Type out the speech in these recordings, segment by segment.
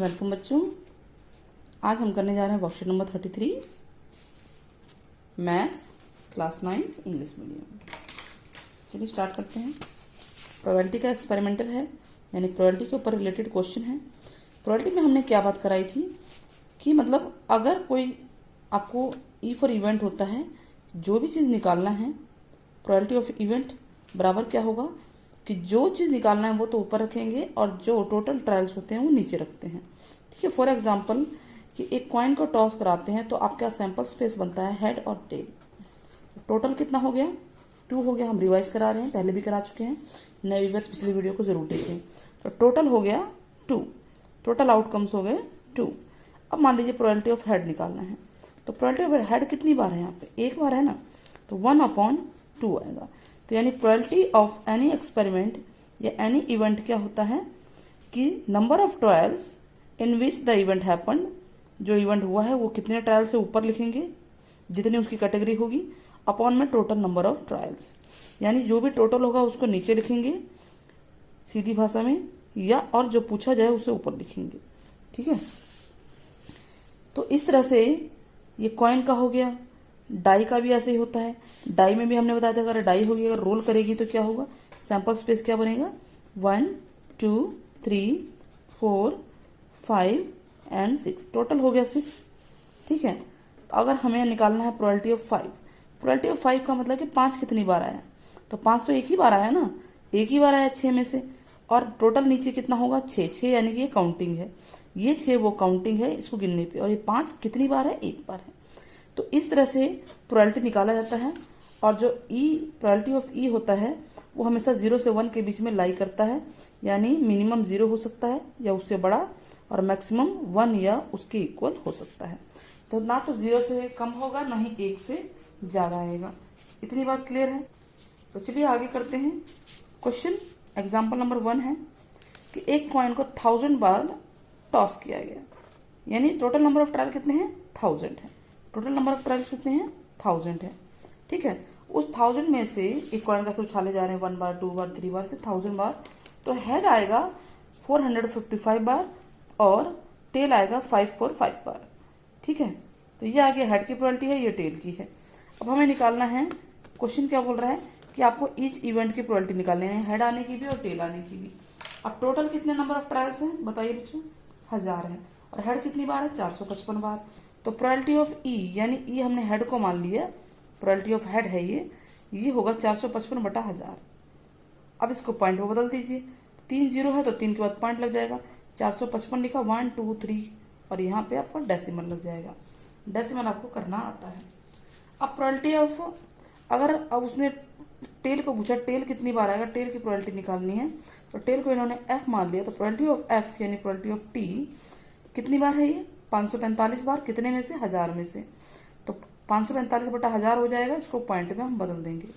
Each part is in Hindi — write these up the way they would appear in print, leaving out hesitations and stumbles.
वेलकम बच्चों। आज हम करने जा रहे हैं worksheet number 33 maths class 9 English medium. चलिए स्टार्ट करते हैं। प्रोबेबिलिटी का एक्सपेरिमेंटल है, यानी प्रोबेबिलिटी के ऊपर रिलेटेड क्वेश्चन है। प्रोबेबिलिटी में हमने क्या बात कराई थी कि मतलब अगर कोई आपको ई फॉर इवेंट होता है, जो भी चीज़ निकालना है, प्रोबेबिलिटी ऑफ इवेंट बराबर क्या होगा कि जो चीज़ निकालना है वो तो ऊपर रखेंगे और जो टोटल ट्रायल्स होते हैं वो नीचे रखते हैं। ठीक है। फॉर एग्जांपल कि एक कॉइन को टॉस कराते हैं तो आपका सैंपल स्पेस बनता है हेड और टेल। टोटल कितना हो गया? 2 हो गया। हम रिवाइज करा रहे हैं, पहले भी करा चुके हैं। नए व्यूअर्स पिछली वीडियो को जरूर देखें। तो टोटल हो गया 2, टोटल आउटकम्स हो गए 2। अब मान लीजिए प्रोबेबिलिटी ऑफ हेड निकालना है, तो प्रोबेबिलिटी ऑफ हेड कितनी बार है? यहाँ पे एक बार है ना, तो 1/2 आएगा। तो यानी प्रोबेबिलिटी ऑफ एनी एक्सपेरिमेंट या एनी इवेंट क्या होता है कि number of trials in which the event happened, जो इवेंट हुआ है वो कितने ट्रायल से ऊपर लिखेंगे, जितनी उसकी कैटेगरी होगी, अपॉन में टोटल नंबर ऑफ ट्रायल्स, यानी जो भी टोटल होगा उसको नीचे लिखेंगे सीधी भाषा में, या और जो पूछा जाए उसे ऊपर लिखेंगे। ठीक है। तो इस तरह से ये कॉइन का हो गया। डाई का भी ऐसे ही होता है। डाई में भी हमने बताया था अगर डाई होगी, अगर रोल करेगी तो क्या होगा, सैंपल स्पेस क्या बनेगा, 1 2 3 4 5 एंड 6, टोटल हो गया 6। ठीक है। तो अगर हमें निकालना है प्रोबेबिलिटी ऑफ 5, प्रोबेबिलिटी ऑफ 5 का मतलब कि 5 कितनी बार आया, तो 5 तो एक ही बार आया ना, एक ही बार आया 6 में से, और टोटल नीचे कितना होगा 6 यानी कि ये काउंटिंग है, ये 6 वो काउंटिंग है इसको गिनने पे, और ये 5 कितनी बार है, एक बार है। तो इस तरह से प्रोबेबिलिटी निकाला जाता है। और जो प्रोबेबिलिटी ऑफ ई होता है वो हमेशा 0 से 1 के बीच में लाई करता है, यानी मिनिमम 0 हो सकता है या उससे बड़ा, और मैक्सिमम 1 या उसके इक्वल हो सकता है। तो ना तो 0 से कम होगा, ना ही 1 से ज़्यादा आएगा। इतनी बात क्लियर है। तो चलिए आगे करते हैं। क्वेश्चन एग्जाम्पल नंबर 1 है कि एक कॉइन को 1000 बार टॉस किया गया, यानी टोटल नंबर ऑफ ट्रायल कितने हैं, 1000 है। टोटल नंबर ऑफ ट्रायल्स कितने हैं, 1000 है। ठीक है। उस 1000 में से एक कॉइन का उछाले जा रहे हैं 1 बार 2 बार 3 बार से 1000 बार, तो हेड आएगा 455 बार और टेल आएगा 545 बार। ठीक है। तो ये आगे हेड की प्रोबेबिलिटी है, ये टेल की है। अब हमें निकालना है, क्वेश्चन क्या बोल रहा है कि आपको ईच इवेंट की प्रोबेबिलिटी निकालनी है, हेड आने की भी और टेल आने की भी। अब टोटल कितने नंबर ऑफ ट्रायल्स हैं बताइए बच्चों, 1000 है, और हेड कितनी बार है, 455 बार। तो प्रोबेबिलिटी ऑफ ई, यानी ई हमने हेड को मान लिया, प्रोबेबिलिटी ऑफ हेड है ये होगा 455/1000। अब इसको पॉइंट में बदल दीजिए, 3 0 है तो 3 के बाद पॉइंट लग जाएगा, 455 लिखा 1 2 3, और यहाँ पे आपका डेसिमल लग जाएगा। डेसिमल आपको करना आता है। अब प्रोबेबिलिटी ऑफ, अगर अब उसने टेल को पूछा टेल कितनी बार आएगा, टेल की प्रोबेबिलिटी निकालनी है, तो टेल को इन्होंने एफ मान लिया, तो प्रोबेबिलिटी ऑफ एफ यानी प्रोबेबिलिटी ऑफ टी कितनी बार है, ये 545 बार। कितने में से, 1000 में से, तो 545/1000 हो जाएगा। इसको पॉइंट में हम बदल देंगे।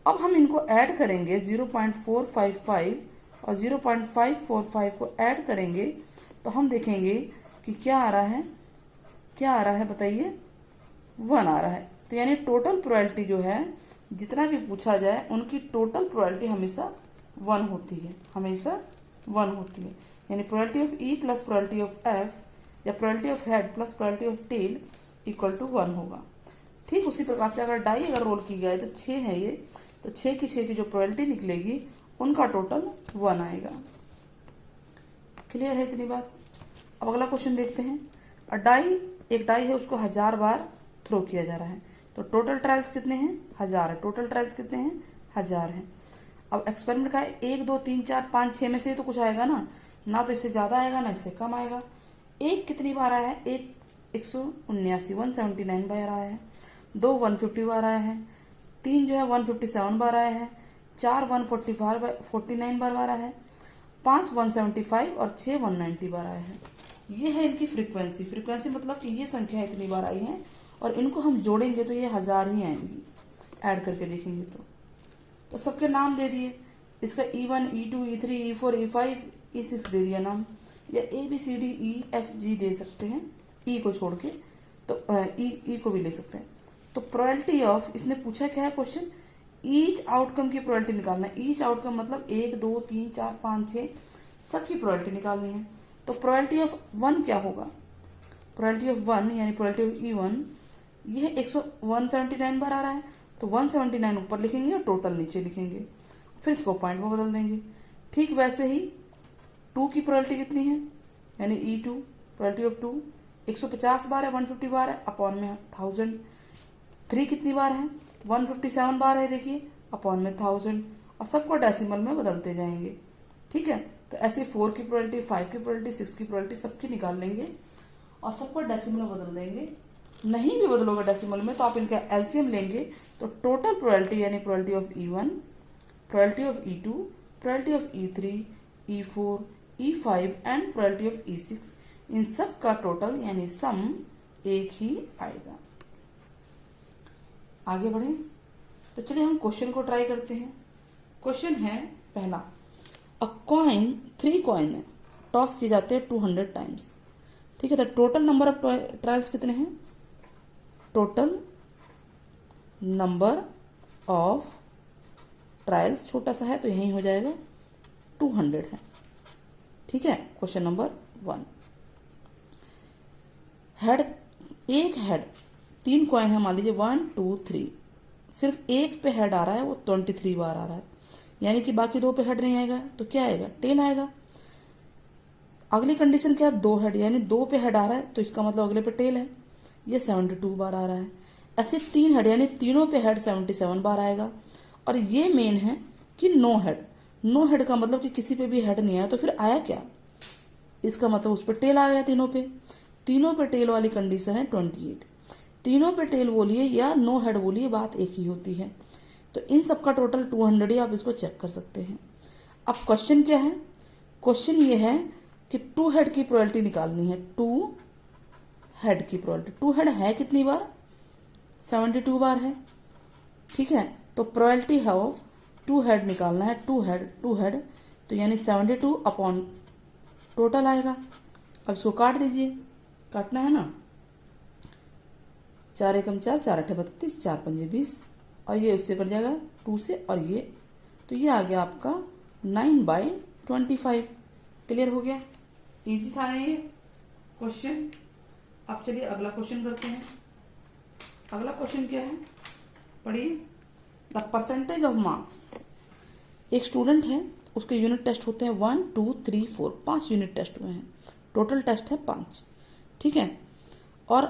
अब हम इनको ऐड करेंगे, 0.455 और 0.545 को ऐड करेंगे तो हम देखेंगे कि क्या आ रहा है, क्या आ रहा है बताइए, 1 आ रहा है। तो यानी टोटल प्रोबेबिलिटी जो है, जितना भी पूछा जाए उनकी टोटल प्रोबेबिलिटी हमेशा 1 होती है, हमेशा 1 होती है। यानी probability of E plus probability of F या probability of head plus probability of tail equal to 1 होगा। ठीक उसी प्रकार से अगर डाई अगर रोल की गई तो 6 है ये, तो 6 की जो प्रोबेबिलिटी निकलेगी उनका टोटल 1 आएगा। क्लियर है इतनी बात। अब अगला क्वेश्चन देखते हैं। एक डाई है, उसको 1000 बार थ्रो किया जा रहा है, तो टोटल ट्रायल्स कितने हैं, 1000 है। टोटल ट्रायल्स कितने हैं, 1000 है। अब एक्सपेरिमेंट का 1 2 3 4 5 6 में से तो कुछ आएगा ना तो इससे ज्यादा आएगा ना इससे कम आएगा। एक कितनी बार आया है, एक 179 179 बार आया है, 2 150 बार आया है, 3 जो है 157 बार आया है, 4 149 बार आया है, 5 175 और 6 190 बार आया है। ये है इनकी फ्रीक्वेंसी। फ्रीक्वेंसी मतलब कि ये संख्या इतनी बार आई है, और इनको हम जोड़ेंगे तो ये 1000 ही आएंगी, ऐड करके देखेंगे तो सबके नाम दे दिए। इसका E1 E2 E3 E4 E5 E6 दे दिया नाम, या ABCDEFG दे सकते हैं, ई को छोड़ के, तो ई को भी ले सकते हैं। तो प्रोबेबिलिटी ऑफ, इसने पूछा क्या है क्वेश्चन, ईच आउटकम की प्रोबेबिलिटी निकालना है। ईच आउटकम मतलब 1 2 3 4 5 6 सबकी प्रोबेबिलिटी निकालनी है। तो प्रोबेबिलिटी ऑफ 1 क्या होगा, प्रोबेबिलिटी ऑफ 1 यानी प्रोबेबिलिटी ऑफ E1 यह 179 बार आ रहा है, तो 179 ऊपर लिखेंगे और टोटल नीचे लिखेंगे, फिर इसको पॉइंट में बदल देंगे। ठीक वैसे ही 2 की प्रोबेबिलिटी कितनी है, यानी E2 प्रोबेबिलिटी ऑफ 2 150 बार है, 150 बार है, अपॉन में 1000। 3 कितनी बार है, 157 बार है, देखिए अपॉन में 1000, और सबको डेसिमल में बदलते जाएंगे। ठीक है, तो ऐसे 4 की प्रोबेबिलिटी, 5 की प्रोबेबिलिटी, 6 की प्रोबेबिलिटी सबकी निकाल लेंगे और सबको डेसिमल में बदल देंगे। नहीं भी बदलोगे डेसिमल में तो आप इनका एलसीएम लेंगे, तो टोटल प्रोबेबिलिटी यानी probability of E1, probability of E2, probability of E3, E4, E5 and probability of E6, इन सब का टोटल यानी सम एक ही आएगा। आगे बढ़े तो चलिए हम क्वेश्चन को ट्राई करते हैं। क्वेश्चन है पहला, अ कॉइन, 3 कॉइन है, टॉस किए जाते हैं 200 टाइम्स। ठीक है, तो टोटल नंबर ऑफ ट्रायल्स कितने हैं, टोटल नंबर ऑफ ट्रायल्स छोटा सा है तो यही हो जाएगा 200 है। ठीक है, क्वेश्चन नंबर 1, हेड, एक हेड, 3 कॉइन है, मान लीजिए 1 2 3, सिर्फ एक पे हेड आ रहा है, वो 23 बार आ रहा है, यानी कि बाकी 2 पे हेड नहीं आएगा, तो क्या आएगा, टेल आएगा। अगली कंडीशन क्या है, 2 हेड, यानी 2 पे हेड आ रहा है तो इसका मतलब अगले पे टेल है, ये 72 बार आ रहा है। ऐसे 3 हेड यानी तीनों पे हेड 77 बार आएगा। और ये मेन है कि 9 हेड, 9 हेड का मतलब कि किसी पे भी हेड नहीं आया, तो फिर आया क्या, इसका मतलब उस पर टेल आ गया। तीनों पे टेल वाली कंडीशन है 28। तीनों पे टेल बोलिए या 9 हेड बोलिए, बात एक ही होती है। तो इन सब का टोटल 200 ही, आप इसको चेक कर सकते हैं। अब क्वेश्चन क्या है, क्वेश्चन ये है कि 2 हेड की प्रोबेबिलिटी निकालनी है, 2 हेड की प्रोबेबिलिटी। 2 हेड है कितनी बार, 72 बार है। ठीक है, तो प्रोबेबिलिटी है ऑफ 2 हेड निकालना है, 2 हेड, तो यानी 72 अपॉन टोटल आएगा। अब इसको काट दीजिए, काटना है ना, 4 एकम 4, 4 अठे 32, 4 पंजे 20, और ये उससे कट जाएगा 2 से, और ये, तो ये आ गया आपका 9/25। क्लियर हो गया, इजी था ये क्वेश्चन। अब चलिए अगला क्वेश्चन करते हैं। अगला क्वेश्चन क्या है, पढ़िए, द परसेंटेज ऑफ मार्क्स, एक स्टूडेंट है, उसके यूनिट टेस्ट होते हैं 1 2 3 4, 5 यूनिट टेस्ट हुए हैं, टोटल टेस्ट है 5। ठीक है, और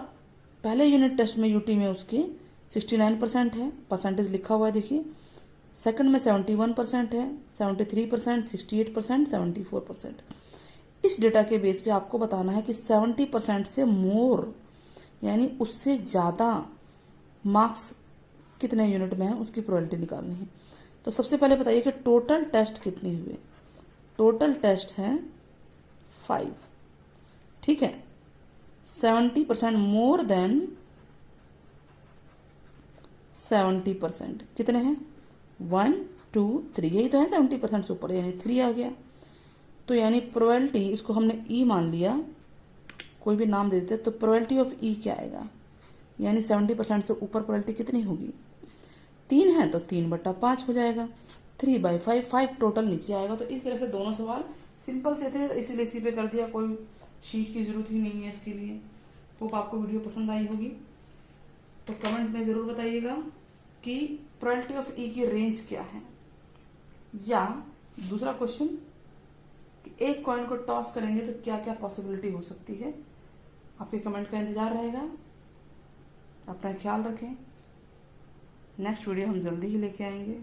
पहले यूनिट टेस्ट में यूटी में उसके 69% है, परसेंटेज लिखा हुआ है देखिए। सेकंड में 71% है, 73%, 68%, 74%। इस डेटा के बेस पे आपको बताना है कि 70% से मोर यानी उससे ज़्यादा मार्क्स कितने यूनिट में है, उसकी प्रोबेबिलिटी निकालनी है। तो सबसे पहले बताइए कि टोटल टेस्ट कितने हुए, टोटल टेस्ट है 5। ठीक है, 70% मोर देन 70%, कितने हैं, 1 2 3, यही तो है 70% से ऊपर, यानी 3 आ गया। तो यानी प्रोबेबिलिटी, इसको हमने ई मान लिया, कोई भी नाम दे देते, तो प्रोबेबिलिटी ऑफ ई क्या आएगा, यानी 70% से ऊपर प्रोबेबिलिटी कितनी होगी, 3 है तो 3/5 हो जाएगा, 3/5, 5 टोटल नीचे आएगा। तो इस तरह से दोनों सवाल सिंपल से थे, इसीलिए इसी पे कर दिया, कोई शीट की जरूरत ही नहीं है इसके लिए। होप आपको वीडियो पसंद आई होगी, तो कमेंट में ज़रूर बताइएगा कि प्रोबेबिलिटी ऑफ ई की रेंज क्या है। या दूसरा क्वेश्चन कि एक कॉइन को टॉस करेंगे तो क्या क्या पॉसिबिलिटी हो सकती है। आपके कमेंट का इंतजार रहेगा। अपना ख्याल रखें, नेक्स्ट वीडियो हम जल्दी ही लेके आएंगे।